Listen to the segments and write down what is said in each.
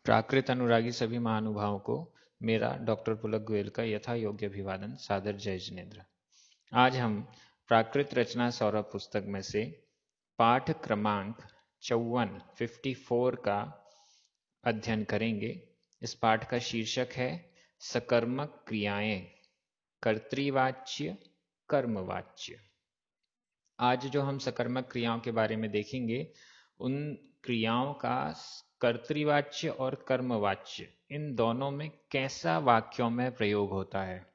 प्राकृत अनुरागी सभी महानुभावों को मेरा डॉक्टर पुलक गोयल का यथा योग्य अभिवादन, सादर जय जिनेन्द्र। आज हम प्राकृत रचना सौरभ पुस्तक में से पाठ क्रमांक 54 का अध्ययन करेंगे। इस पाठ का शीर्षक है सकर्मक क्रियाएं, कर्तृवाच्य, कर्मवाच्य। आज जो हम सकर्मक क्रियाओं के बारे में देखेंगे, उन क्रियाओं का कर्तृवाच्य और कर्मवाच्य, इन दोनों में कैसा वाक्यों में प्रयोग होता है,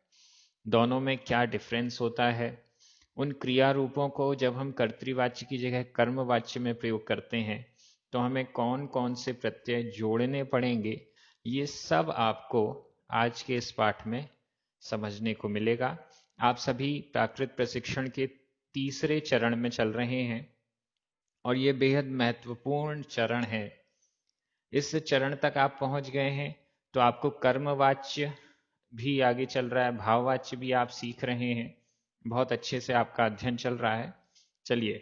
दोनों में क्या डिफरेंस होता है, उन क्रिया रूपों को जब हम कर्तृवाच्य की जगह कर्मवाच्य में प्रयोग करते हैं तो हमें कौन कौन से प्रत्यय जोड़ने पड़ेंगे, ये सब आपको आज के इस पाठ में समझने को मिलेगा। आप सभी प्राकृत प्रशिक्षण के तीसरे चरण में चल रहे हैं और ये बेहद महत्वपूर्ण चरण है। इस चरण तक आप पहुंच गए हैं तो आपको कर्मवाच्य भी आगे चल रहा है, भाववाच्य भी आप सीख रहे हैं। बहुत अच्छे से आपका अध्ययन चल रहा है। चलिए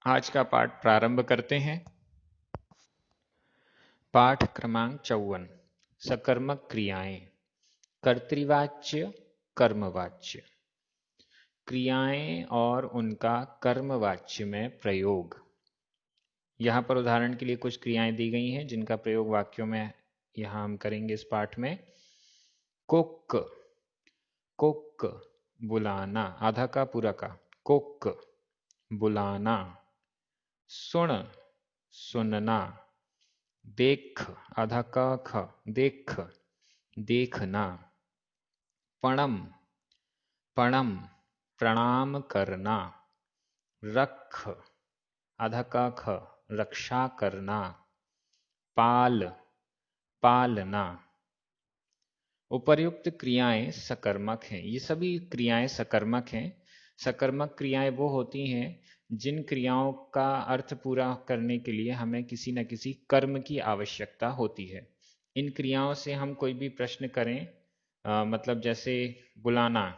आज का पाठ प्रारंभ करते हैं। पाठ क्रमांक 54, सकर्मक क्रियाएं, कर्तृवाच्य, कर्मवाच्य। क्रियाएं और उनका कर्मवाच्य में प्रयोग। यहाँ पर उदाहरण के लिए कुछ क्रियाएं दी गई हैं जिनका प्रयोग वाक्यों में यहाँ हम करेंगे इस पाठ में। कुक, कुक बुलाना, आधा का पूरा का, कुक बुलाना। सुन, सुनना। देख, आधा का ख, देख देखना। पणम, पणम प्रणाम करना। रख, आधा का ख, रक्षा करना। पाल, पालना। उपर्युक्त क्रियाएं सकर्मक हैं। ये सभी क्रियाएं सकर्मक हैं। सकर्मक क्रियाएं वो होती हैं जिन क्रियाओं का अर्थ पूरा करने के लिए हमें किसी न किसी कर्म की आवश्यकता होती है। इन क्रियाओं से हम कोई भी प्रश्न करें, मतलब जैसे बुलाना,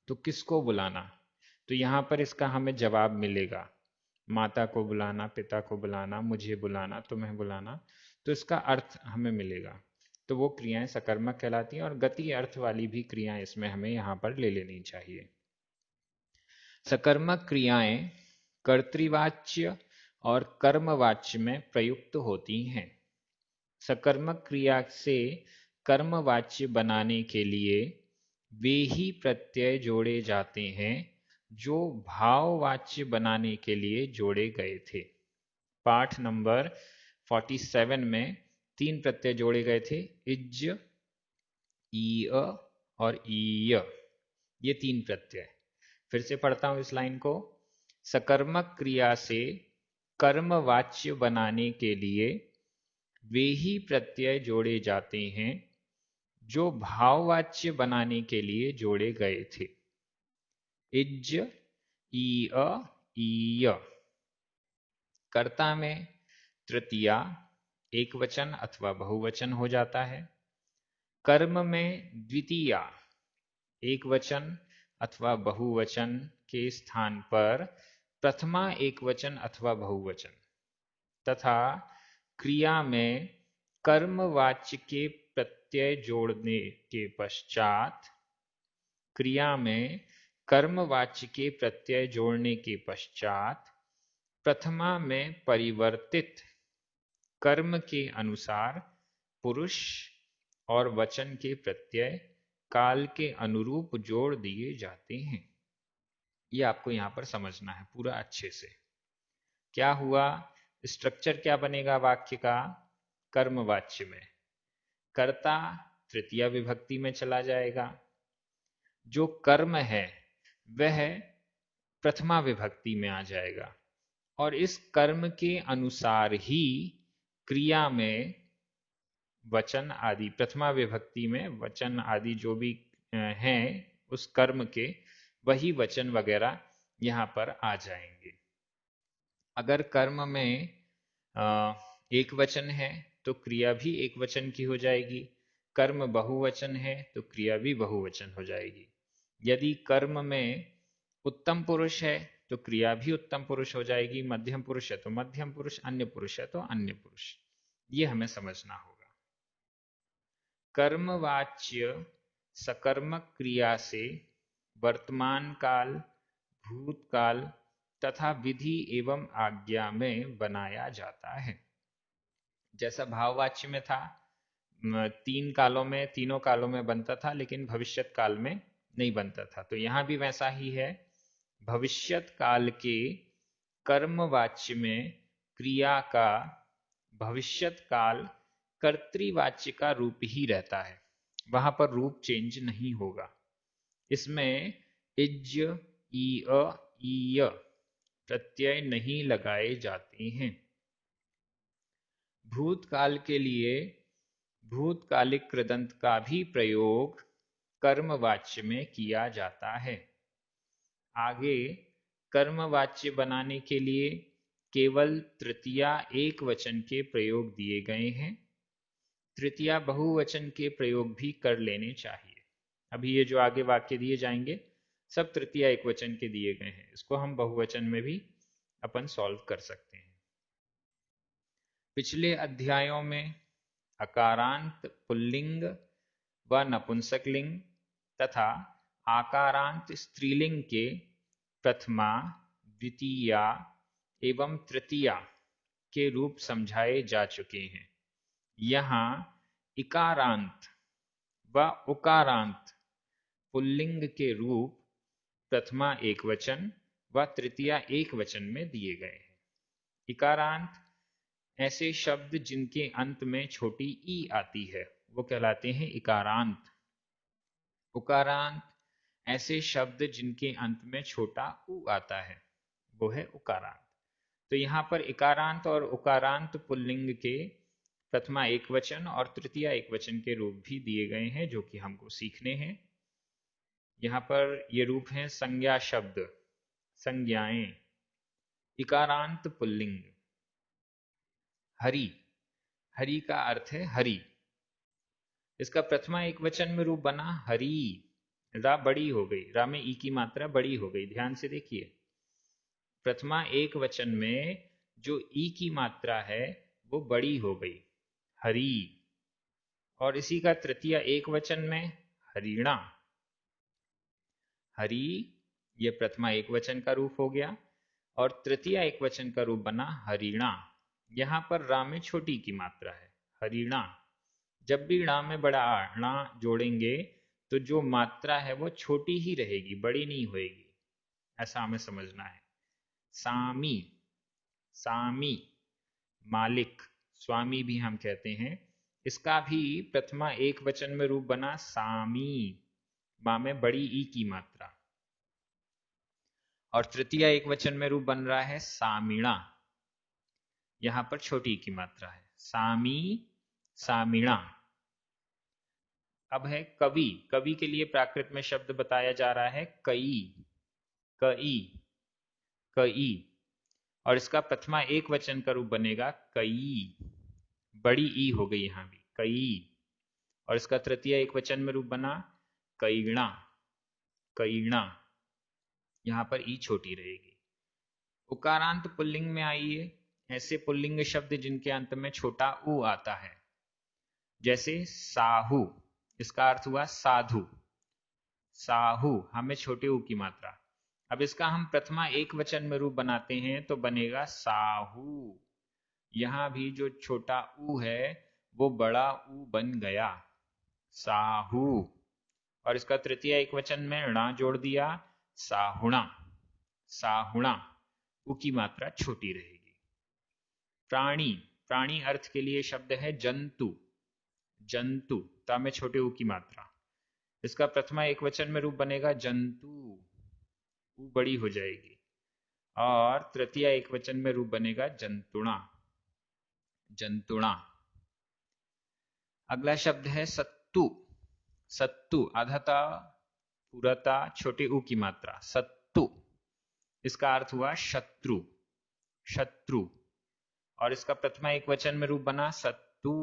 तो किसको बुलाना, तो यहाँ पर इसका हमें जवाब मिलेगा। माता को बुलाना, पिता को बुलाना, मुझे बुलाना, तुम्हें बुलाना, तो इसका अर्थ हमें मिलेगा। तो वो क्रियाएं सकर्मक कहलाती हैं और गति अर्थ वाली भी क्रियाएं इसमें हमें यहाँ पर ले लेनी चाहिए। सकर्मक क्रियाएं कर्तृवाच्य और कर्मवाच्य में प्रयुक्त होती हैं। सकर्मक क्रिया से कर्मवाच्य बनाने के लिए वे ही प्रत्यय जोड़े जाते हैं जो भाववाच्य बनाने के लिए जोड़े गए थे। पाठ नंबर 47 में 3 प्रत्यय जोड़े गए थे, इज, ई और ईय। ये 3 प्रत्यय फिर से पढ़ता हूं इस लाइन को। सकर्मक क्रिया से कर्मवाच्य बनाने के लिए वे ही प्रत्यय जोड़े जाते हैं जो भाववाच्य बनाने के लिए जोड़े गए थे। इज, ईय, ईय। कर्ता में तृतीया एक वचन अथवा बहुवचन हो जाता है। कर्म में द्वितीया एक वचन अथवा बहुवचन के स्थान पर प्रथमा एक वचन अथवा बहुवचन, तथा क्रिया में कर्मवाच्य के प्रत्यय जोड़ने के पश्चात, क्रिया में कर्मवाच्य के प्रत्यय जोड़ने के पश्चात प्रथमा में परिवर्तित कर्म के अनुसार पुरुष और वचन के प्रत्यय काल के अनुरूप जोड़ दिए जाते हैं। ये आपको यहां पर समझना है पूरा अच्छे से। क्या हुआ, स्ट्रक्चर क्या बनेगा वाक्य का। कर्मवाच्य में कर्ता तृतीया विभक्ति में चला जाएगा, जो कर्म है वह प्रथमा विभक्ति में आ जाएगा, और इस कर्म के अनुसार ही क्रिया में वचन आदि, प्रथमा विभक्ति में वचन आदि जो भी हैं उस कर्म के, वही वचन वगैरह यहाँ पर आ जाएंगे। अगर कर्म में एक वचन है तो क्रिया भी एक वचन की हो जाएगी। कर्म बहुवचन है तो क्रिया भी बहुवचन हो जाएगी। यदि कर्म में उत्तम पुरुष है तो क्रिया भी उत्तम पुरुष हो जाएगी, मध्यम पुरुष है तो मध्यम पुरुष, अन्य पुरुष है तो अन्य पुरुष। ये हमें समझना होगा। कर्मवाच्य सकर्मक क्रिया से वर्तमान काल, भूतकाल तथा विधि एवं आज्ञा में बनाया जाता है। जैसा भाववाच्य में था, तीनों कालों में बनता था, लेकिन भविष्यत काल में नहीं बनता था। तो यहां भी वैसा ही है। भविष्यत काल के कर्मवाच्य में क्रिया का भविष्यत काल कर्तृवाच्य का रूप ही रहता है, वहां पर रूप चेंज नहीं होगा। इसमें इज, ईय, ईय प्रत्यय नहीं लगाए जाते हैं। भूतकाल के लिए भूतकालिक कृदंत का भी प्रयोग कर्मवाच्य में किया जाता है। आगे कर्मवाच्य बनाने के लिए केवल तृतीया एक वचन के प्रयोग दिए गए हैं। तृतीया बहुवचन के प्रयोग भी कर लेने चाहिए। अभी ये जो आगे वाक्य दिए जाएंगे सब तृतीया एक वचन के दिए गए हैं, इसको हम बहुवचन में भी अपन सॉल्व कर सकते हैं। पिछले अध्यायों में अकारांत पुल्लिंग व नपुंसकलिंग तथा आकारांत स्त्रीलिंग के प्रथमा, द्वितीया एवं तृतीया के रूप समझाए जा चुके हैं। यहाँ इकारांत व उकारांत पुल्लिंग के रूप प्रथमा एक वचन व तृतीया एक वचन में दिए गए हैं। इकारांत ऐसे शब्द जिनके अंत में छोटी ई आती है वो कहलाते हैं इकारांत। उकारांत ऐसे शब्द जिनके अंत में छोटा उ आता है वो है उकारांत। तो यहाँ पर इकारांत और उकारांत पुल्लिंग के प्रथमा एक वचन और तृतीया एक वचन के रूप भी दिए गए हैं जो कि हमको सीखने हैं। यहाँ पर ये रूप हैं संज्ञा शब्द, संज्ञाएं। इकारांत पुल्लिंग हरि, हरि का अर्थ है हरि। इसका प्रथमा एक वचन में रूप बना हरि। रा बड़ी हो गई, रा में ई की मात्रा बड़ी हो गई, ध्यान से देखिए। प्रथमा एक वचन में जो ई की मात्रा है वो बड़ी हो गई, हरि। और इसी का तृतीया एक वचन में हरिणा। हरि ये प्रथमा एक वचन का रूप हो गया और तृतीया एक वचन का रूप बना हरिणा। यहां पर रा में छोटी की मात्रा है, हरिणा। जब भी णा में बड़ा णा जोड़ेंगे तो जो मात्रा है वो छोटी ही रहेगी, बड़ी नहीं होएगी, ऐसा हमें समझना है। सामी, सामी मालिक, स्वामी भी हम कहते हैं। इसका भी प्रथमा एक वचन में रूप बना सामी, मां में बड़ी ई की मात्रा। और तृतीया एक वचन में रूप बन रहा है सामिणा, यहां पर छोटी ई की मात्रा है, सामी, सामिणा। अब है कवि। कवि के लिए प्राकृत में शब्द बताया जा रहा है कई, कई, कई। और इसका प्रथमा एक वचन का रूप बनेगा कई, बड़ी ई हो गई यहां भी, कई। और इसका तृतीय एक वचन में रूप बना कईणा, कईणा। यहां पर ई छोटी रहेगी। उकारांत पुल्लिंग में आइए, ऐसे पुल्लिंग शब्द जिनके अंत में छोटा उ आता है, जैसे साहू, इसका अर्थ हुआ साधु। साहू हमें छोटे उ की मात्रा। अब इसका हम प्रथमा एक वचन में रूप बनाते हैं तो बनेगा साहू। यहां भी जो छोटा उ है वो बड़ा उ बन गया, साहू। और इसका तृतीय एक वचन में णा जोड़ दिया, साहुणा, साहुणा। उ की मात्रा छोटी रहेगी। प्राणी, प्राणी अर्थ के लिए शब्द है जंतु, जंतु। ता में छोटे उ की मात्रा। इसका प्रथमा एक वचन में रूप बनेगा जंतु, उ बड़ी हो जाएगी। और तृतीय एक वचन में रूप बनेगा जंतुणा, जंतुणा। अगला शब्द है सत्तु। सत्तु आधाता पूराता छोटे उ की मात्रा, सत्तु। इसका अर्थ हुआ शत्रु, शत्रु। और इसका प्रथमा एक वचन में रूप बना सत्तु,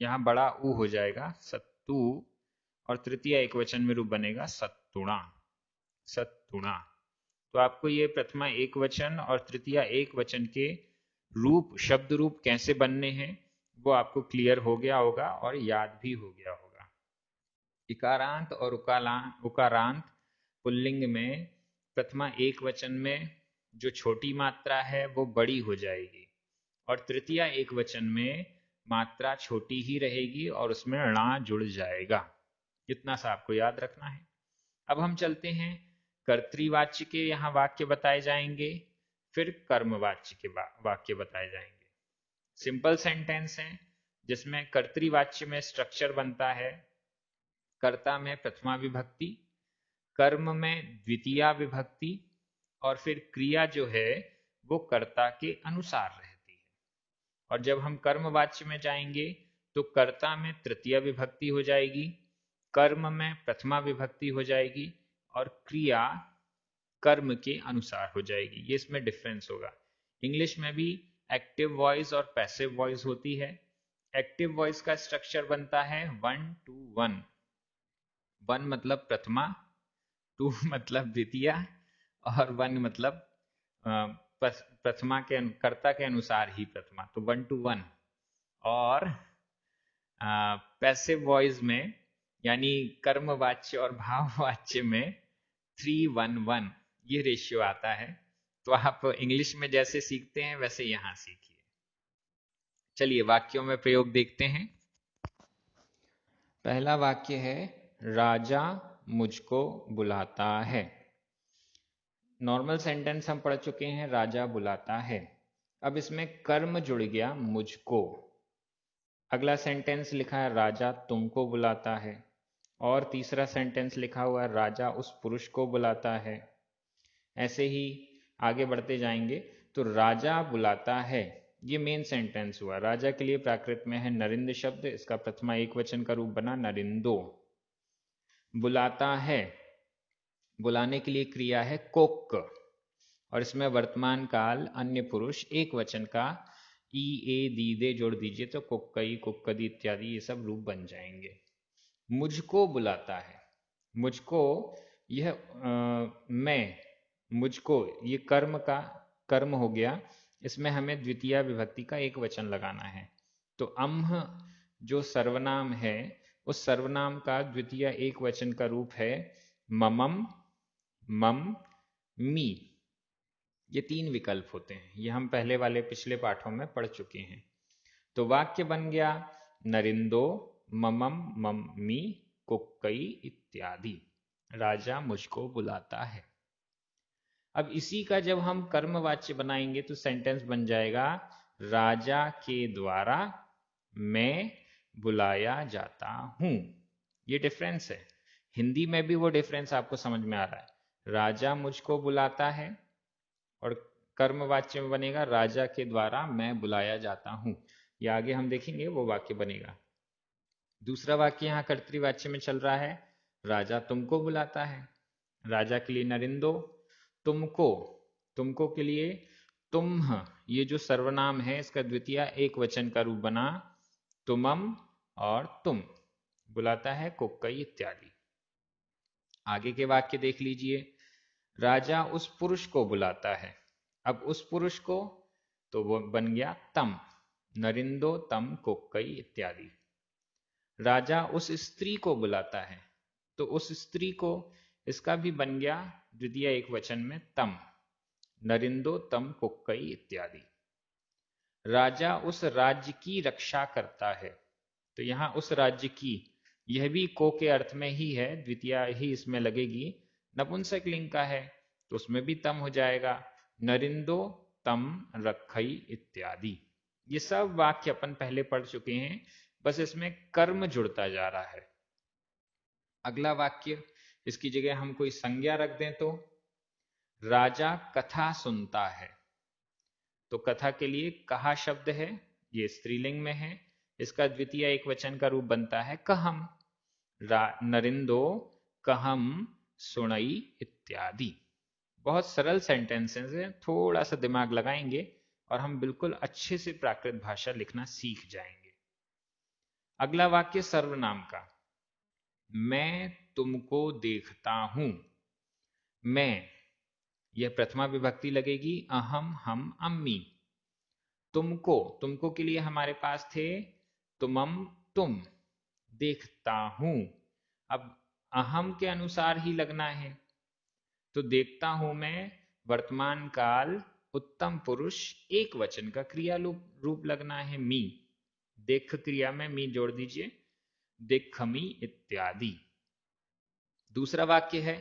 यहां बड़ा उ हो जाएगा सत्तु। और तृतीय एक वचन में रूप बनेगा सत्तुणा, सत्तुणा। तो आपको ये प्रथमा एक वचन और तृतीया एक वचन के रूप, शब्द रूप कैसे बनने हैं वो आपको क्लियर हो गया होगा और याद भी हो गया होगा। इकारांत और उकारांत पुल्लिंग में प्रथमा एक वचन में जो छोटी मात्रा है वो बड़ी हो जाएगी और तृतीया एक वचन में मात्रा छोटी ही रहेगी और उसमें णा जुड़ जाएगा। इतना सा आपको याद रखना है। अब हम चलते हैं, कर्तृवाच्य के यहाँ वाक्य बताए जाएंगे, फिर कर्मवाच्य के वाक्य बताए जाएंगे। सिंपल सेंटेंस है जिसमें कर्तृवाच्य में स्ट्रक्चर बनता है कर्ता में प्रथमा विभक्ति, कर्म में द्वितीया विभक्ति और फिर क्रिया जो है वो कर्ता के अनुसार रहती है। और जब हम कर्मवाच्य में जाएंगे तो कर्ता में तृतीया विभक्ति हो जाएगी, कर्म में प्रथमा विभक्ति हो जाएगी और क्रिया कर्म के अनुसार हो जाएगी। ये इसमें डिफरेंस होगा। इंग्लिश में भी एक्टिव वॉइस और पैसिव वॉइस होती है। एक्टिव वॉइस का स्ट्रक्चर बनता है 1 to 1। 1 मतलब प्रथमा, 2 मतलब द्वितीया और 1 मतलब प्रथमा के कर्ता के अनुसार ही प्रथमा, तो 1 to 1। और पैसिव वॉइस में यानी कर्मवाच्य और भाववाच्य में 3-1-1 ये रेशियो आता है। तो आप इंग्लिश में जैसे सीखते हैं वैसे यहां सीखिए। चलिए वाक्यों में प्रयोग देखते हैं। पहला वाक्य है राजा मुझको बुलाता है। नॉर्मल सेंटेंस हम पढ़ चुके हैं, राजा बुलाता है। अब इसमें कर्म जुड़ गया मुझको। अगला सेंटेंस लिखा है राजा तुमको बुलाता है और तीसरा सेंटेंस लिखा हुआ है राजा उस पुरुष को बुलाता है। ऐसे ही आगे बढ़ते जाएंगे तो राजा बुलाता है ये मेन सेंटेंस हुआ। राजा के लिए प्राकृत में है नरिंद शब्द, इसका प्रथमा एक वचन का रूप बना नरिंदो। बुलाता है, बुलाने के लिए क्रिया है कोक्क और इसमें वर्तमान काल अन्य पुरुष एक वचन का ई ए दीदे जोड़ दीजिए तो कुक्कई कुक्कदी इत्यादि ये सब रूप बन जाएंगे। मुझको बुलाता है, मुझको यह मैं, मुझको ये कर्म हो गया। इसमें हमें द्वितीय विभक्ति का एक वचन लगाना है। तो अम्ह जो सर्वनाम है उस सर्वनाम का द्वितीय एक वचन का रूप है ममम, मम, मी। ये 3 विकल्प होते हैं, ये हम पहले वाले पिछले पाठों में पढ़ चुके हैं। तो वाक्य बन गया नरिंदो ममम मम्मी कुक्कई इत्यादि, राजा मुझको बुलाता है। अब इसी का जब हम कर्मवाच्य बनाएंगे तो सेंटेंस बन जाएगा राजा के द्वारा मैं बुलाया जाता हूं। ये डिफरेंस है। हिंदी में भी वो डिफरेंस आपको समझ में आ रहा है। राजा मुझको बुलाता है और कर्मवाच्य में बनेगा राजा के द्वारा मैं बुलाया जाता हूं। ये आगे हम देखेंगे वो वाक्य बनेगा। दूसरा वाक्य यहाँ कर्तृवाच्य में चल रहा है राजा तुमको बुलाता है। राजा के लिए नरिंदो, तुमको, तुमको के लिए तुम, ये जो सर्वनाम है इसका द्वितीय एक वचन का रूप बना तुमम और तुम, बुलाता है कुक्कई इत्यादि। आगे के वाक्य देख लीजिए। राजा उस पुरुष को बुलाता है। अब उस पुरुष को तो वो बन गया तम, नरिंदो तम कुक्कई इत्यादि। राजा उस स्त्री को बुलाता है तो उस स्त्री को इसका भी बन गया द्वितीय एक वचन में तम, नरिंदो तम कुक्कई इत्यादि। राजा उस राज्य की रक्षा करता है तो यहां उस राज्य की, यह भी को के अर्थ में ही है, द्वितीय ही इसमें लगेगी। नपुंसक लिंग का है तो उसमें भी तम हो जाएगा, नरिंदो तम रखई इत्यादि। ये सब वाक्य अपन पहले पढ़ चुके हैं, बस इसमें कर्म जुड़ता जा रहा है। अगला वाक्य, इसकी जगह हम कोई संज्ञा रख दें तो राजा कथा सुनता है। तो कथा के लिए कहा शब्द है, ये स्त्रीलिंग में है, इसका द्वितीय एक वचन का रूप बनता है कहम, नरिंदो कहम सुनई इत्यादि। बहुत सरल सेंटेंसेस हैं, थोड़ा सा दिमाग लगाएंगे और हम बिल्कुल अच्छे से प्राकृत भाषा लिखना सीख जाएंगे। अगला वाक्य सर्वनाम का, मैं तुमको देखता हूं। मैं, यह प्रथमा विभक्ति लगेगी अहम हम अम्मी। तुमको, तुमको के लिए हमारे पास थे तुमम तुम, देखता हूं। अब अहम के अनुसार ही लगना है, तो देखता हूं मैं वर्तमान काल उत्तम पुरुष एक वचन का क्रिया रूप लगना है मी। देख क्रिया में मी जोड़ दीजिए, देखमी इत्यादि। दूसरा वाक्य है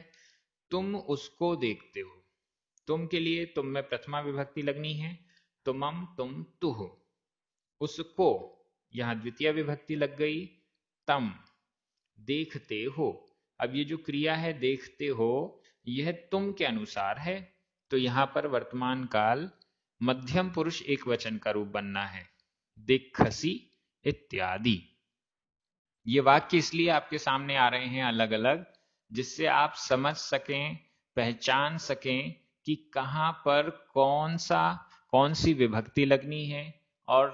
तुम उसको देखते हो। तुम के लिए तुम में प्रथमा विभक्ति लगनी है, तुमम तुम तुह। उसको यहां द्वितीय विभक्ति लग गई, तम। देखते हो, अब ये जो क्रिया है देखते हो, यह तुम के अनुसार है, तो यहां पर वर्तमान काल मध्यम पुरुष एक वचन का रूप बनना है, देखसी इत्यादि। ये वाक्य इसलिए आपके सामने आ रहे हैं अलग अलग, जिससे आप समझ सकें, पहचान सकें कि कहां पर कौन सी विभक्ति लगनी है और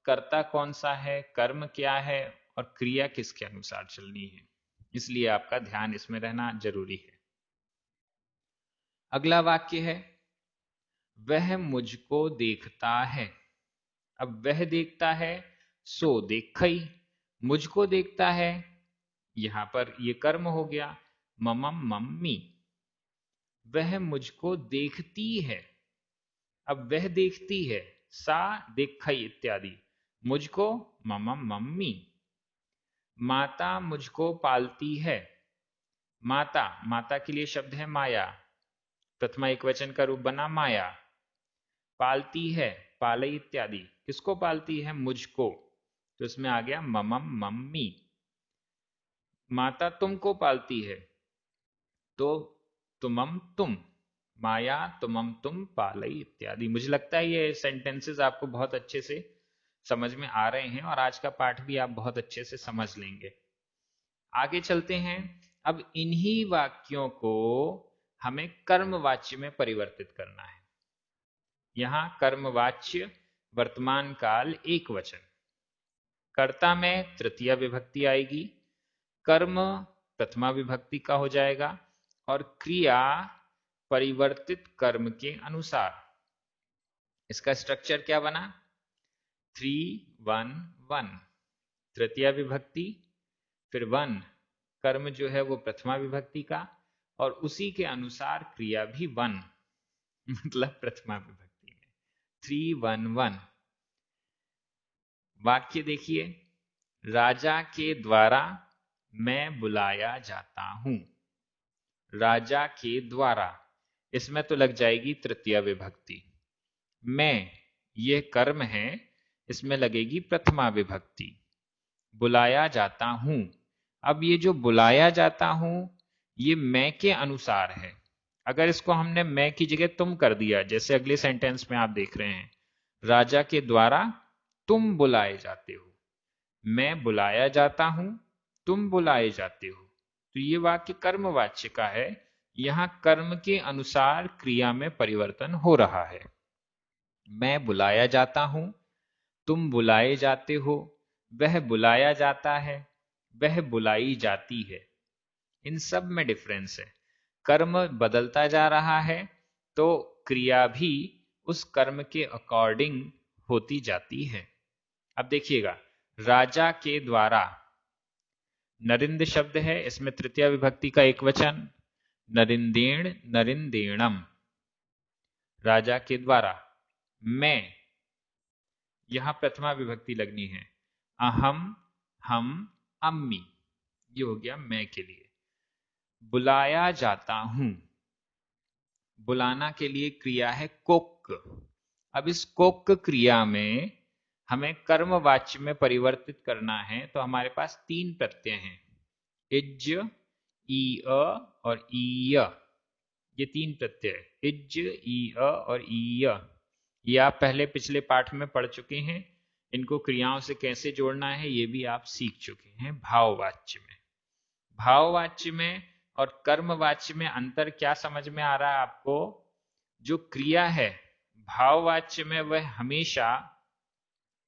कर्ता कौन सा है, कर्म क्या है और क्रिया किसके अनुसार चलनी है। इसलिए आपका ध्यान इसमें रहना जरूरी है। अगला वाक्य है वह मुझको देखता है। अब वह देखता है, सो देखई। मुझको देखता है, यहां पर ये कर्म हो गया, ममम मम्मी। वह मुझको देखती है, अब वह देखती है, सा देखई इत्यादि। मुझको ममम मम्मी। माता मुझको पालती है। माता, माता के लिए शब्द है माया, प्रथमा एक वचन का रूप बना माया। पालती है, पालई इत्यादि। किसको पालती है? मुझको, तो इसमें आ गया ममम मम्मी। माता तुमको पालती है, तो तुमम तुम। माया तुमम तुम पालई इत्यादि। मुझे लगता है ये सेंटेंसेस आपको बहुत अच्छे से समझ में आ रहे हैं और आज का पाठ भी आप बहुत अच्छे से समझ लेंगे। आगे चलते हैं। अब इन्हीं वाक्यों को हमें कर्मवाच्य में परिवर्तित करना है। यहां कर्मवाच्य वर्तमान काल एक वचन, कर्ता में तृतीय विभक्ति आएगी, कर्म प्रथमा विभक्ति का हो जाएगा और क्रिया परिवर्तित कर्म के अनुसार। इसका स्ट्रक्चर क्या बना? 3-1-1, तृतीय विभक्ति, फिर 1 कर्म जो है वो प्रथमा विभक्ति का, और उसी के अनुसार क्रिया भी 1 मतलब प्रथमा विभक्ति में। 3-1-1। वाक्य देखिए, राजा के द्वारा मैं बुलाया जाता हूं। राजा के द्वारा, इसमें तो लग जाएगी तृतीय विभक्ति। मैं, ये कर्म है, इसमें लगेगी प्रथमा विभक्ति। बुलाया जाता हूं, अब ये जो बुलाया जाता हूं ये मैं के अनुसार है। अगर इसको हमने मैं की जगह तुम कर दिया, जैसे अगले सेंटेंस में आप देख रहे हैं, राजा के द्वारा तुम बुलाए जाते हो। मैं बुलाया जाता हूं, तुम बुलाए जाते हो, तो ये वाक्य कर्मवाच्य का है। यहां कर्म के अनुसार क्रिया में परिवर्तन हो रहा है। मैं बुलाया जाता हूं, तुम बुलाए जाते हो, वह बुलाया जाता है, वह बुलाई जाती है। इन सब में डिफरेंस है। कर्म बदलता जा रहा है तो क्रिया भी उस कर्म के अकॉर्डिंग होती जाती है। अब देखिएगा, राजा के द्वारा, नरिंद शब्द है, इसमें तृतीय विभक्ति का एक वचन, नरिंदेण नरिंदेणम। राजा के द्वारा, मैं, यहां प्रथमा विभक्ति लगनी है, अहम हम अम्मी, ये हो गया मैं के लिए। बुलाया जाता हूं, बुलाना के लिए क्रिया है कोक। अब इस कोक क्रिया में हमें कर्मवाच्य में परिवर्तित करना है, तो हमारे पास 3 प्रत्यय हैं, इज, ई और ईय। ये 3 प्रत्यय, इज, ई और ईय, ये आप पहले पिछले पाठ में पढ़ चुके हैं। इनको क्रियाओं से कैसे जोड़ना है ये भी आप सीख चुके हैं। भाववाच्य में, भाववाच्य में और कर्मवाच्य में अंतर क्या समझ में आ रहा है आपको? जो क्रिया है भाववाच्य में वह हमेशा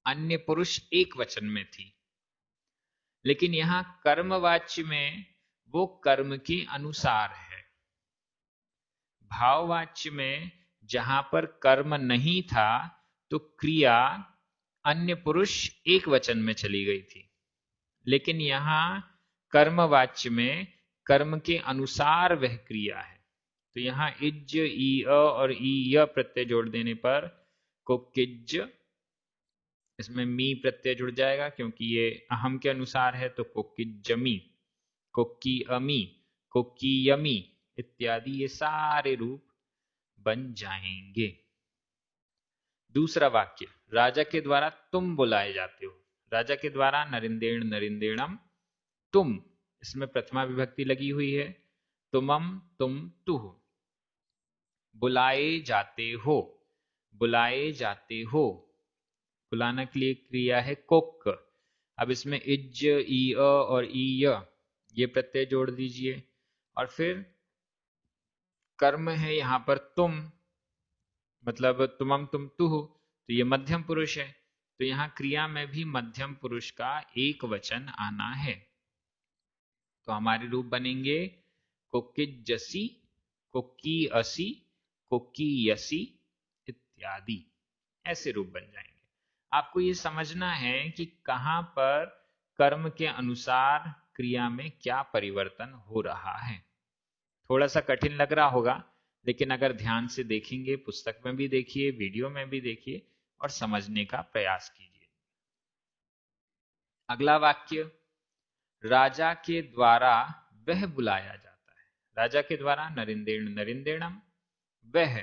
अन्य पुरुष एक वचन में थी, लेकिन यहां कर्मवाच्य में वो कर्म के अनुसार है। भाववाच्य में जहां पर कर्म नहीं था तो क्रिया अन्य पुरुष एक वचन में चली गई थी, लेकिन यहां कर्मवाच्य में कर्म के अनुसार वह क्रिया है। तो यहां इज, ई अ और ई य प्रत्यय जोड़ देने पर कोकिज, इसमें मी प्रत्यय जुड़ जाएगा क्योंकि ये अहम के अनुसार है, तो कोकिजमी, कोक्की अमी, कोक्की यमी इत्यादि ये सारे रूप बन जाएंगे। दूसरा वाक्य, राजा के द्वारा तुम बुलाए जाते हो। राजा के द्वारा नरिंदेण नरिंदेणम, तुम, इसमें प्रथमा विभक्ति लगी हुई है, तुमम तुम तुह। बुलाए जाते हो, बुलाए जाते हो, बुलाना के लिए क्रिया है कोक। अब इसमें इज, ई अ और ई य ये प्रत्यय जोड़ दीजिए, और फिर कर्म है यहां पर तुम, मतलब तुमम तुम तुह, तो ये मध्यम पुरुष है, तो यहां क्रिया में भी मध्यम पुरुष का एक वचन आना है। तो हमारे रूप बनेंगे कोकिजसी, कोक्की असी, कोक्की यसी इत्यादि, ऐसे रूप बन जाएंगे। आपको ये समझना है कि कहां पर कर्म के अनुसार क्रिया में क्या परिवर्तन हो रहा है। थोड़ा सा कठिन लग रहा होगा, लेकिन अगर ध्यान से देखेंगे, पुस्तक में भी देखिए, वीडियो में भी देखिए और समझने का प्रयास कीजिए। अगला वाक्य, राजा के द्वारा वह बुलाया जाता है। राजा के द्वारा नरिंदेण नरिंदेणम, वह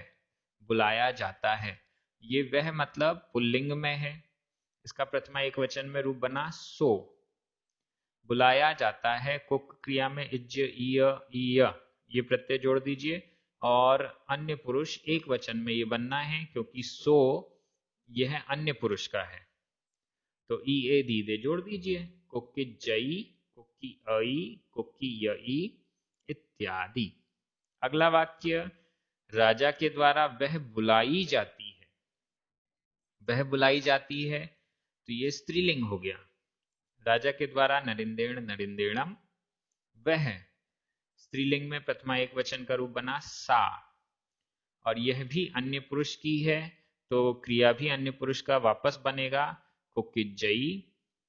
बुलाया जाता है। ये वह मतलब पुल्लिंग में है, इसका प्रथमा एक वचन में रूप बना सो। बुलाया जाता है, कुक क्रिया में इज, ईय ये प्रत्यय जोड़ दीजिए, और अन्य पुरुष एक वचन में ये बनना है क्योंकि सो यह अन्य पुरुष का है, तो ई ए दीदे जोड़ दीजिए, कुकी जई, कुकी अई, कुकी यई इत्यादि। अगला वाक्य, राजा के द्वारा वह बुलाई जाती है। वह बुलाई जाती है, तो ये स्त्रीलिंग हो गया। राजा के द्वारा नरिंदेण नरिंदेणम, वह, स्त्रीलिंग में प्रथमा एक वचन का रूप बना सा, और यह भी अन्य पुरुष की है, तो क्रिया भी अन्य पुरुष का वापस बनेगा, कोकिजई,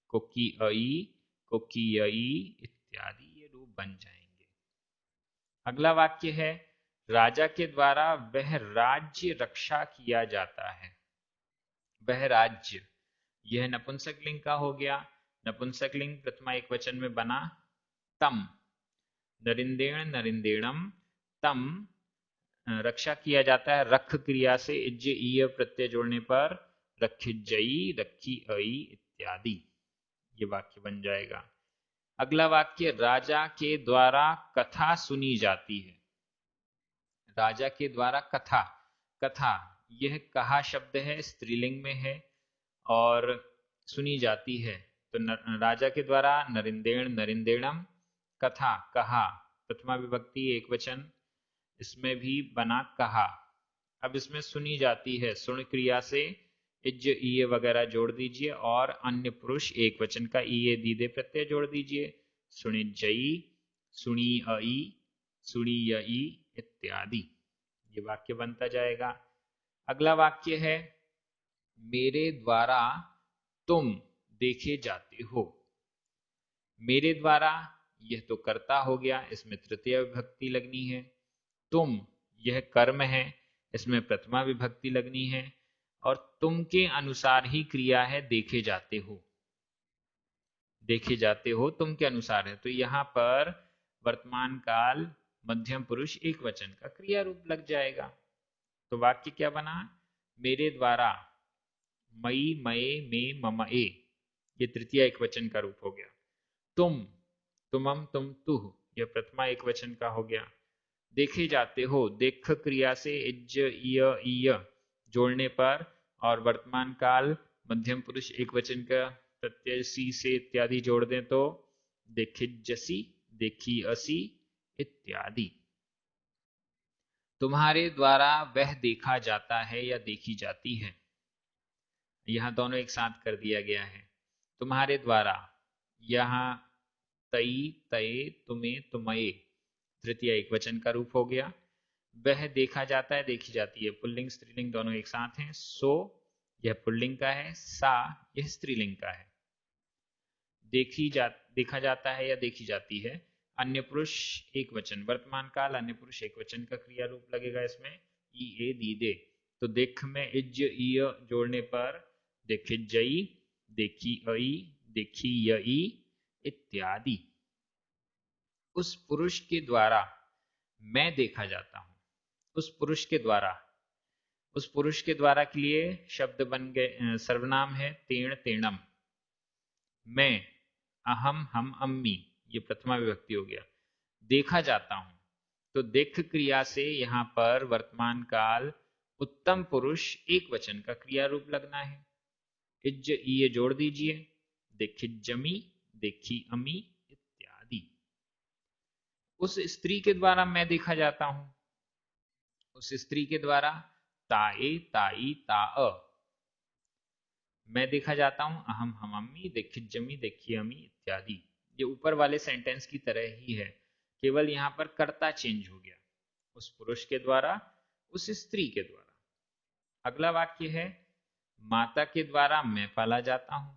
कोकी अई, कोकी यई इत्यादि ये रूप बन जाएंगे। अगला वाक्य है, राजा के द्वारा वह राज्य रक्षा किया जाता है। वह राज्य, यह नपुंसकलिंग का हो गया। नपुंसकलिंग प्रथमा एक वचन में बना तम, नरिंदेण नरिंदेणम, तम रक्षा किया जाता है, रख क्रिया से इज ईय प्रत्यय जोड़ने पर रखिजई, रखी अई इत्यादि ये वाक्य बन जाएगा। अगला वाक्य, राजा के द्वारा कथा सुनी जाती है। राजा के द्वारा कथा, कथा यह कहा शब्द है, स्त्रीलिंग में है और सुनी जाती है, तो राजा के द्वारा नरिंदेण नरिंदेणम, कथा कहा, प्रथमा विभक्ति एक वचन, इसमें भी बना कहा। अब इसमें सुनी जाती है, सुन क्रिया से इज ईय वगैरह जोड़ दीजिए और अन्य पुरुष एक वचन का ईय दीदे प्रत्यय जोड़ दीजिए, सुनी जई, सुनी अई, सुनी यई इत्यादि ये वाक्य बनता जाएगा। अगला वाक्य है, मेरे द्वारा तुम देखे जाते हो। मेरे द्वारा यह तो कर्ता हो गया, इसमें तृतीय विभक्ति लगनी है। तुम यह कर्म है, इसमें प्रथमा विभक्ति लगनी है, और तुम के अनुसार ही क्रिया है देखे जाते हो। देखे जाते हो तुम के अनुसार है, तो यहां पर वर्तमान काल मध्यम पुरुष एक वचन का क्रिया रूप लग जाएगा। तो वाक्य क्या बना, मेरे द्वारा, मई मये मे मम ए, ये तृतीय एक वचन का रूप हो गया। तुम, तुमम तुम तुह, यह प्रथमा एक वचन का हो गया। देखे जाते हो, देख क्रिया से इज ईय जोड़ने पर और वर्तमान काल मध्यम पुरुष एक वचन का प्रत्यय सी से इत्यादि जोड़ दें तो देखिजसी, देखी असी इत्यादि। तुम्हारे द्वारा वह देखा जाता है या देखी जाती है, यहां दोनों एक साथ कर दिया गया है। तुम्हारे द्वारा, यहां तई तय तुम्हें तुम्हें तृतीय एक वचन का रूप हो गया। वह देखा जाता है, देखी जाती है, पुल्लिंग स्त्रीलिंग दोनों एक साथ हैं। सो यह पुल्लिंग का है, सा यह स्त्रीलिंग का है। देखा जाता है या देखी जाती है, अन्य पुरुष एक वचन, वर्तमान काल अन्य पुरुष एक वचन का क्रिया रूप लगेगा इसमें, ई ए दी दे। तो देख में इज ईय जोड़ने पर देखिजई, देखी अई, देखी यई इत्यादि। उस पुरुष के द्वारा मैं देखा जाता हूं। उस पुरुष के द्वारा, उस पुरुष के द्वारा के लिए शब्द बन गए, सर्वनाम है तेण तेणम। मैं, अहम हम अम्मी, ये प्रथमा विभक्ति हो गया। देखा जाता हूं, तो देख क्रिया से यहां पर वर्तमान काल उत्तम पुरुष एक वचन का क्रिया रूप लगना है। इज्ज ये जोड़ दीजिए, देखिजमी, देखी अमी इत्यादि। उस स्त्री के द्वारा मैं देखा जाता हूं, उस स्त्री के द्वारा ताए ताई ताअ, मैं देखा जाता हूं, अहम हम अम्मी, देखिजमी देखी अमी इत्यादि। ये ऊपर वाले सेंटेंस की तरह ही है, केवल यहां पर कर्ता चेंज हो गया, उस पुरुष के द्वारा उस स्त्री के द्वारा। अगला वाक्य है माता के द्वारा मैं पाला जाता हूं,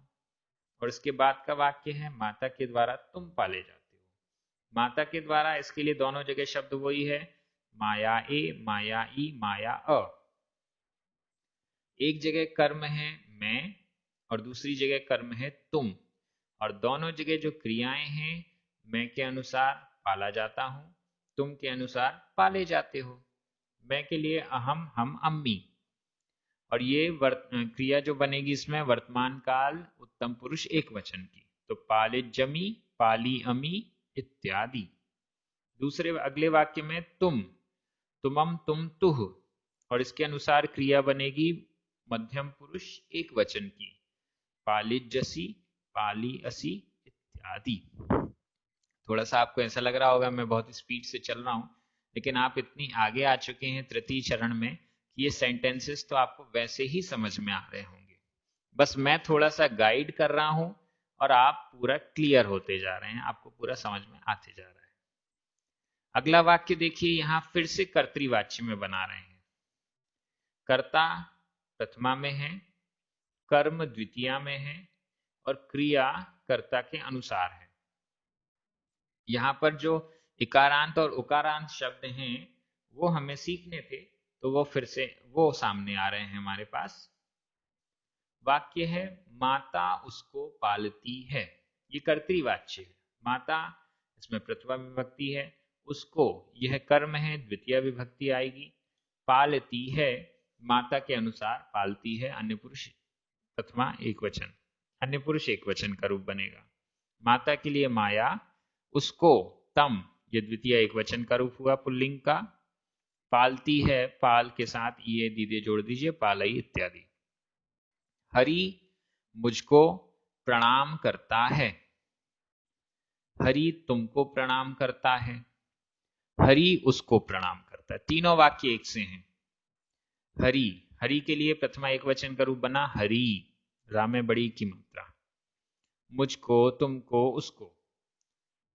और इसके बाद का वाक्य है माता के द्वारा तुम पाले जाते हो। माता के द्वारा इसके लिए दोनों जगह शब्द वही है, माया ए, माया ई, माया अ। एक जगह कर्म है मैं और दूसरी जगह कर्म है तुम, और दोनों जगह जो क्रियाएं हैं मैं के अनुसार पाला जाता हूं, तुम के अनुसार पाले जाते हो। मैं के लिए अहम हम अम्मी, और ये क्रिया जो बनेगी इसमें वर्तमान काल उत्तम पुरुष एक वचन की, तो पालित जमी, पाली अमी इत्यादि। दूसरे अगले वाक्य में तुम, तुमम तुम तुह, और इसके अनुसार क्रिया बनेगी मध्यम पुरुष एक वचन की, पालित जसी, पाली असी इत्यादि। थोड़ा सा आपको ऐसा लग रहा होगा मैं बहुत स्पीड से चल रहा हूं, लेकिन आप इतनी आगे आ चुके हैं तृतीय चरण में कि ये सेंटेंसेस तो आपको वैसे ही समझ में आ रहे होंगे। बस मैं थोड़ा सा गाइड कर रहा हूं और आप पूरा क्लियर होते जा रहे हैं, आपको पूरा समझ में आते जा रहा है। अगला वाक्य देखिए, यहां फिर से कर्तृवाच्य में बना रहे हैं। कर्ता प्रथमा में है, कर्म द्वितीया में है, और क्रिया कर्ता के अनुसार है। यहां पर जो इकारांत और उकारांत शब्द हैं वो हमें सीखने थे, तो वो फिर से वो सामने आ रहे हैं हमारे पास। वाक्य है माता उसको पालती है, ये कर्तृवाच्य है। माता इसमें प्रथमा विभक्ति है, उसको यह कर्म है, द्वितीय विभक्ति आएगी। पालती है माता के अनुसार पालती है, अन्य पुरुष प्रथमा एक वचन, अन्य पुरुष एक वचन का रूप बनेगा। माता के लिए माया, उसको तम, ये द्वितीय एक वचन का रूप हुआ पुल्लिंग का। पालती है, पाल के साथ ये दीदे जोड़ दीजिए, पालई इत्यादि। हरि मुझको प्रणाम करता है, हरि तुमको प्रणाम करता है, हरि उसको प्रणाम करता है। तीनों वाक्य एक से हैं। हरि, हरि के लिए प्रथमा एक वचन का रूप बना हरि, रा में बड़ी की मात्रा। मुझको, तुमको, उसको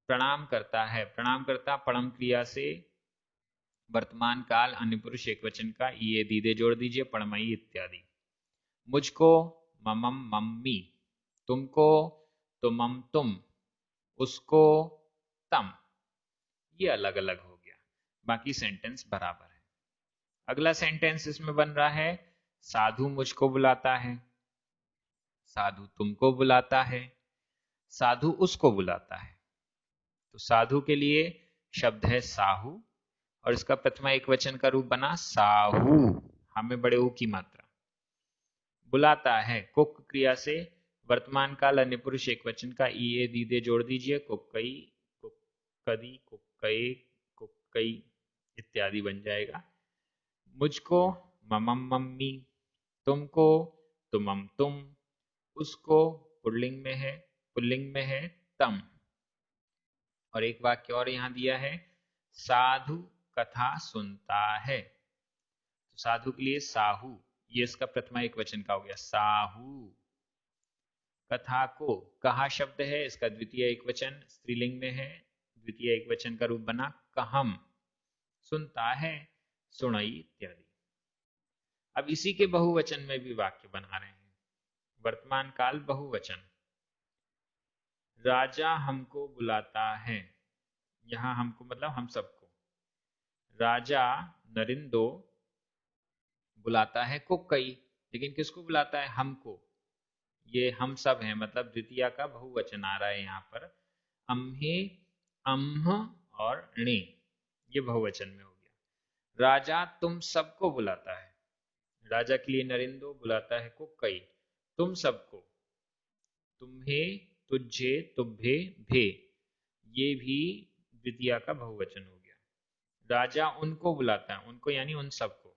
प्रणाम करता है, प्रणाम करता परम क्रिया से वर्तमान काल अन्य पुरुष एक वचन का ये दीदे जोड़ दीजिए, पणमयी इत्यादि। मुझको ममम मम्मी, तुमको तुमम तुम, उसको तम, ये अलग अलग हो गया, बाकी सेंटेंस बराबर है। अगला सेंटेंस इसमें बन रहा है साधु मुझको बुलाता है, साधु तुमको बुलाता है, साधु उसको बुलाता है। तो साधु के लिए शब्द है साहू, और इसका प्रथमा एक वचन का रूप बना साहू, हमें बड़े ऊ की मात्रा। बुलाता है कुक क्रिया से वर्तमान काल अन्य पुरुष एक वचन का ई दीदे जोड़ दीजिए, कुक्कई, कुक्कदी, कुक्कई, कुक्कई इत्यादि बन जाएगा। मुझको ममम मम्मी, तुमको तुमम तुम, उसको पुल्लिंग में है तम। और एक वाक्य और यहां दिया है साधु कथा सुनता है, तो साधु के लिए साहू, ये इसका प्रथमा एक वचन का हो गया साहू। कथा को, कहा शब्द है, इसका द्वितीय एक वचन स्त्रीलिंग में है, द्वितीय एक वचन का रूप बना कहम। सुनता है सुनई इत्यादि। अब इसी के बहुवचन में भी वाक्य बना रहे हैं। वर्तमान काल बहुवचन, राजा हमको बुलाता है। यहां हमको मतलब हम सबको। राजा नरिंदो बुलाता है कोक्कई, लेकिन किसको बुलाता है? हमको। ये हम सब हैं, मतलब द्वितीया का बहुवचन आ रहा है यहाँ पर। अम्हे, अम्ह और णे, ये बहुवचन में हो गया। राजा तुम सबको बुलाता है। राजा के लिए नरिंदो बुलाता है कोक्कई, तुम सबको। तुम्हें, तुझे, तुभे, भे, ये भी द्वितीया का बहुवचन हो गया। राजा उनको बुलाता है, उनको यानी उन सबको।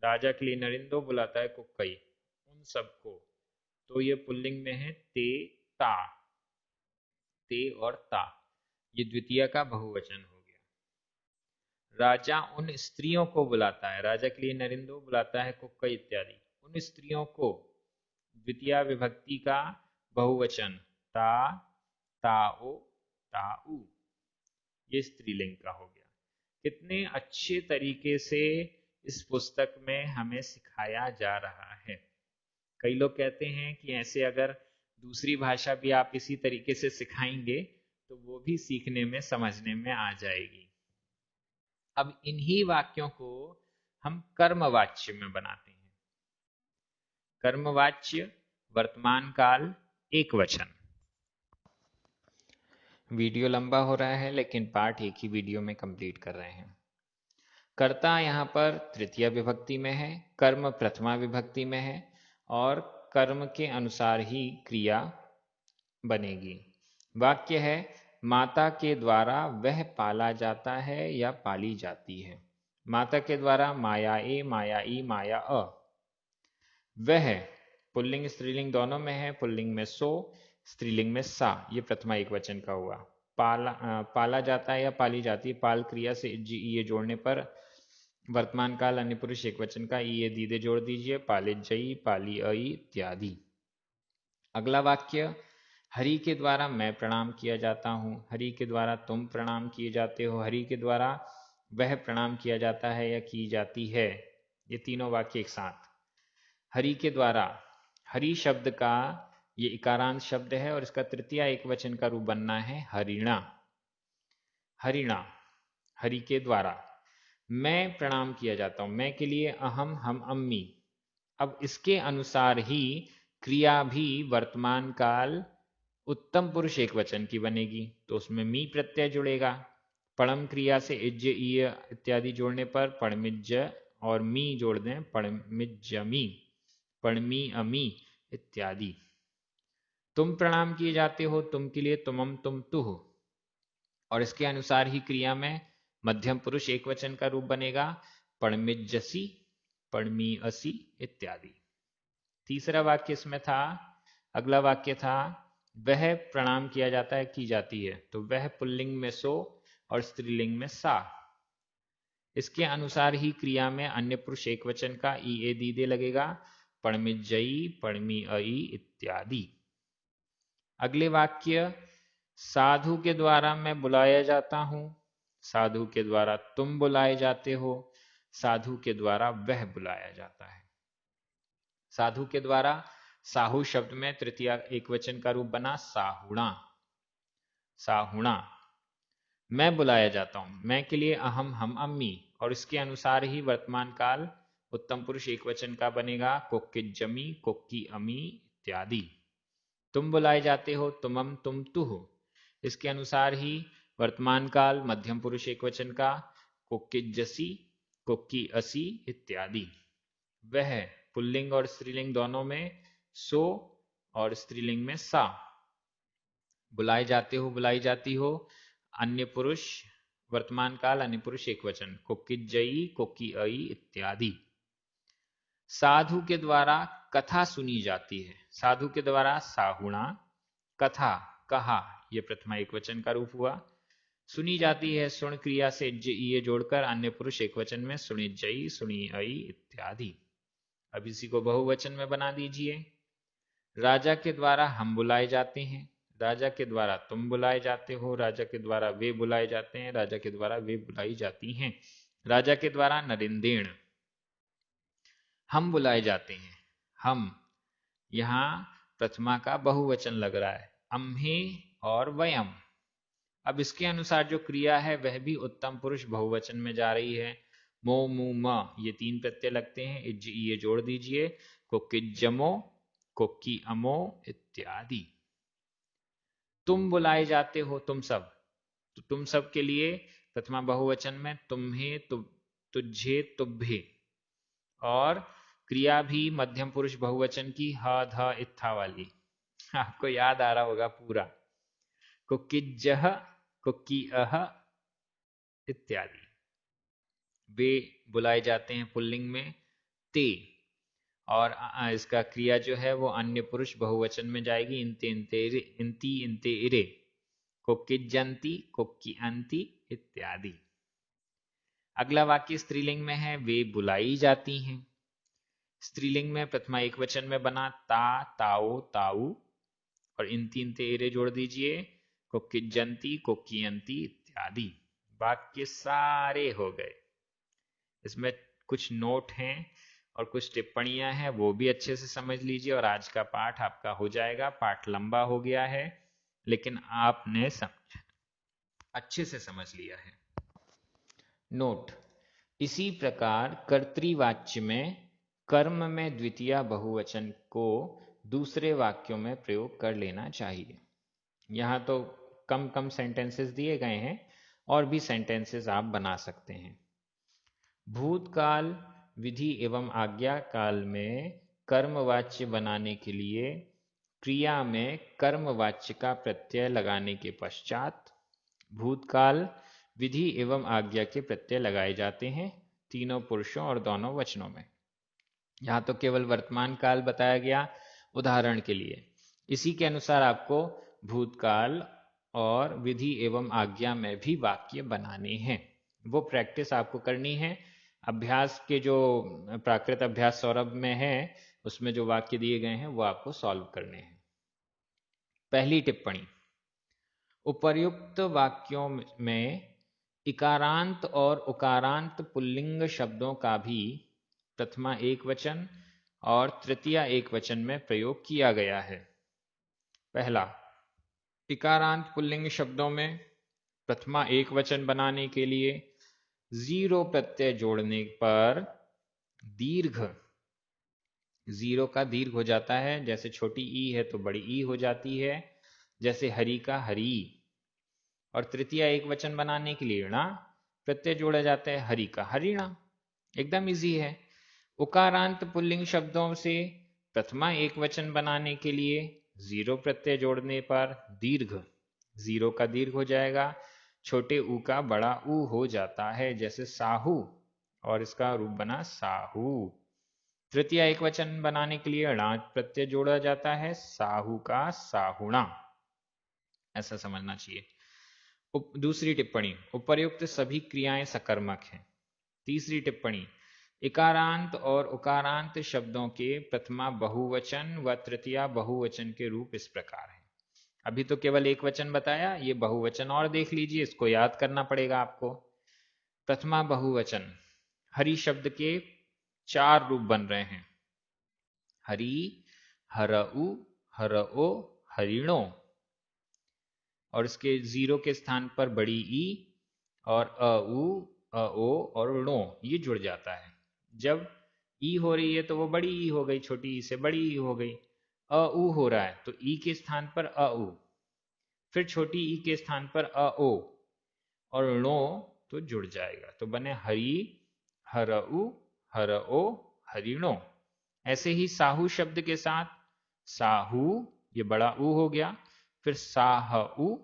राजा के लिए नरिंदो बुलाता है कोक्कई, उन सबको। तो ये पुल्लिंग में है ते, ता। ते और ता, ये द्वितीया का बहुवचन हो गया। राजा उन स्त्रियों को बुलाता है। राजा के लिए नरिंदो बुलाता है कोक्कई इत्यादि, उन स्त्रियों को। द्वितीया विभक्ति का बहुवचन ता, ताओ, ताऊ, ये स्त्रीलिंग का हो गया। कितने अच्छे तरीके से इस पुस्तक में हमें सिखाया जा रहा है। कई लोग कहते हैं कि ऐसे अगर दूसरी भाषा भी आप इसी तरीके से सिखाएंगे तो वो भी सीखने में, समझने में आ जाएगी। अब इन्हीं वाक्यों को हम कर्मवाच्य में बनाते हैं। कर्मवाच्य, वर्तमान काल, एक वचन। वीडियो लंबा हो रहा है लेकिन पार्ट एक ही वीडियो में कंप्लीट कर रहे हैं। कर्ता यहाँ पर तृतीया विभक्ति में है, कर्म प्रथमा विभक्ति में है और कर्म के अनुसार ही क्रिया बनेगी। वाक्य है, माता के द्वारा वह पाला जाता है या पाली जाती है। माता के द्वारा माया ए, माया ई, माया अ। वह पुल्लिंग स्त्रीलिंग दोनों में है। पुल्लिंग में सो, स्त्रीलिंग में सा, ये प्रथमा एक वचन का हुआ। पाला जाता है या पाली जाती है, पाल क्रिया से जी ये जोड़ने पर वर्तमान काल अन्य पुरुष एक वचन का ई दीदे जोड़ दीजिए, पालित जई, पाली अई इत्यादि। अगला वाक्य, हरि के द्वारा मैं प्रणाम किया जाता हूँ। हरि के द्वारा तुम प्रणाम किए जाते हो। हरि के द्वारा वह प्रणाम किया जाता है या की जाती है। ये तीनों वाक्य एक साथ। हरि के द्वारा, हरि शब्द का ये इकारांत शब्द है और इसका तृतीया एक वचन का रूप बनना है हरिणा। हरिणा, हरि के द्वारा। मैं प्रणाम किया जाता हूं, मैं के लिए अहम, हम, अम्मी। अब इसके अनुसार ही क्रिया भी वर्तमान काल उत्तम पुरुष एक वचन की बनेगी, तो उसमें मी प्रत्यय जुड़ेगा। पड़म क्रिया से इज्ज, ईय इत्यादि जोड़ने पर पड़मिज्ज और मी जोड़ दें, पड़मिज्जमी, पड़मी अमी इत्यादि। तुम प्रणाम किए जाते हो, तुम के लिए तुमम, तुम तुह, और इसके अनुसार ही क्रिया में मध्यम पुरुष एक वचन का रूप बनेगा, पड़मिज्जसी, पड़मी असी इत्यादि। तीसरा वाक्य इसमें था, अगला वाक्य था, वह प्रणाम किया जाता है, की जाती है, तो वह पुल्लिंग में सो और स्त्रीलिंग में सा। इसके अनुसार ही क्रिया में अन्य पुरुष एक वचन का ई ए दीदे लगेगा, पड़मिज्जई, पड़मी अई इत्यादि। अगले वाक्य, साधु के द्वारा मैं बुलाया जाता हूं। साधु के द्वारा तुम बुलाए जाते हो। साधु के द्वारा वह बुलाया जाता है। साधु के द्वारा साहू शब्द में तृतीया एक वचन का रूप बना साहुणा। साहुणा, मैं बुलाया जाता हूं, मैं के लिए अहम, हम, अम्मी, और इसके अनुसार ही वर्तमान काल उत्तम पुरुष एक वचन का बनेगा, कोक्किजमी, कोक्की अमी इत्यादि। तुम बुलाए जाते हो, तुमम, तुम तुह, इसके अनुसार ही वर्तमान काल मध्यम पुरुष एक वचन का, कोक्किजसी, कोक्की असी इत्यादि। वह पुल्लिंग और स्त्रीलिंग दोनों में सो और स्त्रीलिंग में सा। बुलाए जाते हो, बुलाई जाती हो, अन्य पुरुष वर्तमान काल अन्य पुरुष एक वचन, कोक्किजई, कोक्की अई इत्यादि। साधु के द्वारा कथा सुनी जाती है। साधु के द्वारा साहुणा, कथा, कहा, यह प्रथमा एक वचन का रूप हुआ। सुनी जाती है, सुन क्रिया से ये जोड़कर अन्य पुरुष एक वचन में सुनिजई, सुनी अई इत्यादि। अब इसी को बहुवचन में बना दीजिए। राजा के द्वारा हम बुलाए जाते हैं। राजा के द्वारा तुम बुलाए जाते हो। राजा के द्वारा वे बुलाए जाते हैं। राजा के द्वारा वे बुलाई जाती हैं। राजा के द्वारा नरिंदेण। हम बुलाए जाते हैं। हम, यहाँ प्रथमा का बहुवचन लग रहा है, अम्हे और वयम। अब इसके अनुसार जो क्रिया है वह भी उत्तम पुरुष बहुवचन में जा रही है। मो मु म ये 3 प्रत्यय लगते हैं, इज ये जोड़ दीजिए, कोकिज्जमो, कोक्की अमो इत्यादि। तुम बुलाए जाते हो, तुम सब, तो तुम सब के लिए प्रथमा बहुवचन में तुम्हें, तुझे, तुभ्ये। और क्रिया भी मध्यम पुरुष बहुवचन की, ह ध इत्था वाली। आपको याद आ रहा होगा पूरा, कुकिज्जह, कुकिअह इत्यादि। वे बुलाए जाते हैं पुल्लिंग में ते, और इसका क्रिया जो है वो अन्य पुरुष बहुवचन में जाएगी, इंते इंते इंती इंते इरे, कुकिज्जन्ति, कुकिअन्ति इत्यादि। अगला वाक्य स्त्रीलिंग में है, वे बुलाई जाती हैं। स्त्रीलिंग में प्रथमा एक वचन में बना ता, ताओ, ताऊ, और इन 3 तेरे जोड़ दीजिए, कोकिज्जन्ति, कोकियंती इत्यादि। वाक्य सारे हो गए। इसमें कुछ नोट हैं और कुछ टिप्पणियां हैं, वो भी अच्छे से समझ लीजिए और आज का पाठ आपका हो जाएगा। पाठ लंबा हो गया है लेकिन आपने अच्छे से समझ लिया है। नोट, इसी प्रकार कर्तृवाच्य में कर्म में द्वितीय बहुवचन को दूसरे वाक्यों में प्रयोग कर लेना चाहिए। यहाँ तो कम कम सेंटेंसेस दिए गए हैं और भी सेंटेंसेस आप बना सकते हैं। भूतकाल, विधि एवं आज्ञा काल में कर्मवाच्य बनाने के लिए क्रिया में कर्मवाच्य का प्रत्यय लगाने के पश्चात भूतकाल, विधि एवं आज्ञा के प्रत्यय लगाए जाते हैं, तीनों पुरुषों और दोनों वचनों में। यहाँ तो केवल वर्तमान काल बताया गया उदाहरण के लिए। इसी के अनुसार आपको भूतकाल और विधि एवं आज्ञा में भी वाक्य बनाने हैं। वो प्रैक्टिस आपको करनी है। अभ्यास के जो प्राकृत अभ्यास सौरभ में है उसमें जो वाक्य दिए गए हैं वो आपको सॉल्व करने हैं। पहली टिप्पणी, उपर्युक्त वाक्यों में इकारांत और उकारांत पुल्लिंग शब्दों का भी प्रथमा एक वचन और तृतीया एक वचन में प्रयोग किया गया है। पहला, इकारांत पुल्लिंग शब्दों में प्रथमा एक वचन बनाने के लिए जीरो प्रत्यय जोड़ने पर दीर्घ, जीरो का दीर्घ हो जाता है। जैसे छोटी ई है तो बड़ी ई हो जाती है, जैसे हरि का हरि। और तृतीय एक वचन बनाने के लिए णा प्रत्यय जोड़ा जाता है, हरि का हरिणा। एकदम इजी है। उकारांत पुल्लिंग शब्दों से प्रथमा एक वचन बनाने के लिए जीरो प्रत्यय जोड़ने पर दीर्घ, जीरो का दीर्घ हो जाएगा, छोटे ऊ का बड़ा ऊ हो जाता है, जैसे साहू, और इसका रूप बना साहू। तृतीय एक वचन बनाने के लिए णा प्रत्यय जोड़ा जाता है, साहू का साहुणा, ऐसा समझना चाहिए। दूसरी टिप्पणी, उपर्युक्त सभी क्रियाएं सकर्मक हैं। तीसरी टिप्पणी, इकारांत और उकारांत शब्दों के प्रथमा बहुवचन व तृतीया बहुवचन के रूप इस प्रकार हैं। अभी तो केवल एक वचन बताया, ये बहुवचन और देख लीजिए, इसको याद करना पड़ेगा आपको। प्रथमा बहुवचन, हरि शब्द के 4 रूप बन रहे हैं, हरि, हरऊ, हरओ, हरिणो, और इसके जीरो के स्थान पर बड़ी ई और अऊ, अओ और णो ये जुड़ जाता है। जब ई हो रही है तो वो बड़ी ई हो गई, छोटी ई से बड़ी ई हो गई। अऊ हो रहा है तो ई के स्थान पर अऊ, फिर छोटी ई के स्थान पर अओ, और णो तो जुड़ जाएगा, तो बने हरि, हरऊ, हरओ, हरिणो। ऐसे ही साहू शब्द के साथ साहू, ये बड़ा ऊ हो गया, फिर साहऊ,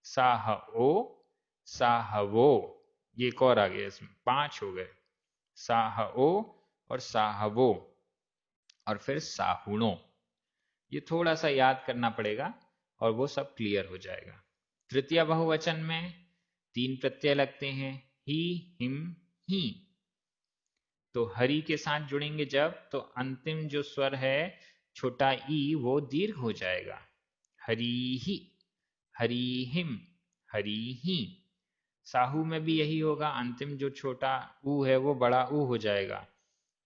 साहओ, साहवो, ये एक और आ गया, इसमें 5 हो गए, साहओ और साहवो, और फिर साहुणो। ये थोड़ा सा याद करना पड़ेगा और वो सब क्लियर हो जाएगा। तृतीय बहुवचन में 3 प्रत्यय लगते हैं, ही, हिम, ही। तो हरि के साथ जुड़ेंगे जब, तो अंतिम जो स्वर है छोटा ई वो दीर्घ हो जाएगा, हरि ही, हरि हिम, हरि ही। साहू में भी यही होगा, अंतिम जो छोटा ऊ है वो बड़ा ऊ हो जाएगा,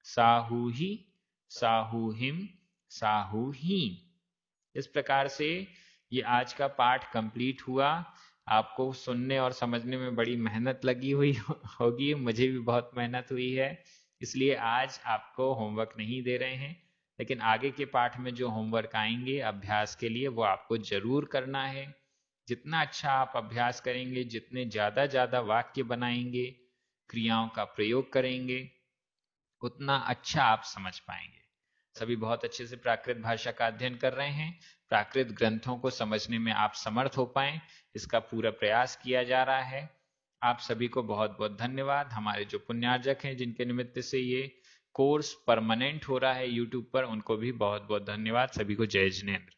साहूहि, साहूहिम, साहूही। इस प्रकार से ये आज का पाठ कंप्लीट हुआ। आपको सुनने और समझने में बड़ी मेहनत लगी हुई होगी, मुझे भी बहुत मेहनत हुई है, इसलिए आज आपको होमवर्क नहीं दे रहे हैं। लेकिन आगे के पाठ में जो होमवर्क आएंगे अभ्यास के लिए, वो आपको जरूर करना है। जितना अच्छा आप अभ्यास करेंगे, जितने ज़्यादा वाक्य बनाएंगे, क्रियाओं का प्रयोग करेंगे, उतना अच्छा आप समझ पाएंगे। सभी बहुत अच्छे से प्राकृत भाषा का अध्ययन कर रहे हैं। प्राकृत ग्रंथों को समझने में आप समर्थ हो पाएं, इसका पूरा प्रयास किया जा रहा है। आप सभी को बहुत बहुत धन्यवाद। हमारे जो पुण्यार्जक हैं, जिनके निमित्त से ये कोर्स परमानेंट हो रहा है यूट्यूब पर, उनको भी बहुत बहुत धन्यवाद। सभी को जय जिनेंद्र।